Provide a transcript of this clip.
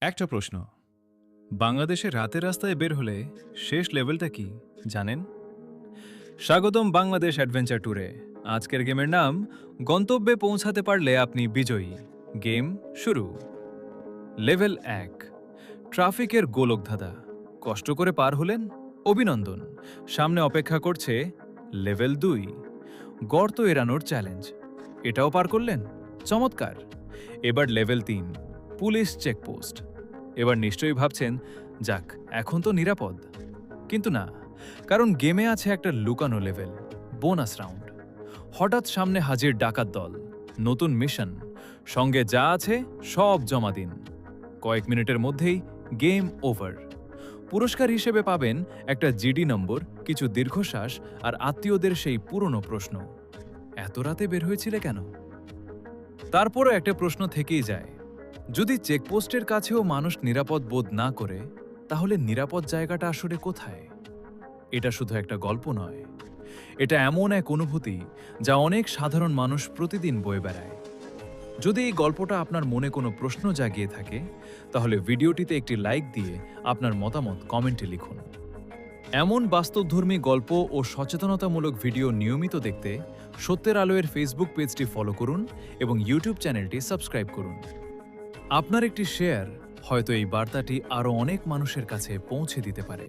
একটা প্রশ্ন, বাংলাদেশে রাতের রাস্তায় বের হলে শেষ লেভেলটা কি জানেন? স্বাগতম বাংলাদেশ অ্যাডভেঞ্চার ট্যুরে। আজকের গেমের নাম গন্তব্যে পৌঁছাতে পারলে আপনি বিজয়ী। গেম শুরু। লেভেল 1, ট্রাফিকের গোলকধাঁধা। কষ্ট করে পার হলেন? অভিনন্দন। সামনে অপেক্ষা করছে লেভেল 2, গর্ত এড়ানোর চ্যালেঞ্জ। এটাও পার করলেন? চমৎকার। এবার লেভেল 3, পুলিশ চেকপোস্ট। এবার নিশ্চয়ই ভাবছেন, যাক এখন তো নিরাপদ। কিন্তু না, কারণ গেমে আছে একটা লুকানো লেভেল, বোনাস রাউন্ড। হঠাৎ সামনে হাজির ডাকাত দল, নতুন মিশন, সঙ্গে যা আছে সব জমা দিন। কয়েক মিনিটের মধ্যেই গেম ওভার। পুরস্কার হিসেবে পাবেন একটা জিডি নম্বর, কিছু দীর্ঘশ্বাস আর আত্মীয়দের সেই পুরনো প্রশ্ন, এত রাতে বের হয়েছিলে কেন? তারপরও একটা প্রশ্ন থেকেই যায়, যদি চেকপোস্টের কাছেও মানুষ নিরাপদ বোধ না করে, তাহলে নিরাপদ জায়গাটা আসলে কোথায়? এটা শুধু একটা গল্প নয়, এটা এমন এক অনুভূতি যা অনেক সাধারণ মানুষ প্রতিদিন বয়ে বেড়ায়। যদি এই গল্পটা আপনার মনে কোনো প্রশ্ন জাগিয়ে থাকে, তাহলে ভিডিওটিতে একটি লাইক দিয়ে আপনার মতামত কমেন্টে লিখুন। এমন বাস্তবধর্মী গল্প ও সচেতনতামূলক ভিডিও নিয়মিত দেখতে সত্যের আলোয়ের ফেসবুক পেজটি ফলো করুন এবং ইউটিউব চ্যানেলটি সাবস্ক্রাইব করুন। আপনার একটি শেয়ার হয়তো এই বার্তাটি আরও অনেক মানুষের কাছে পৌঁছে দিতে পারে।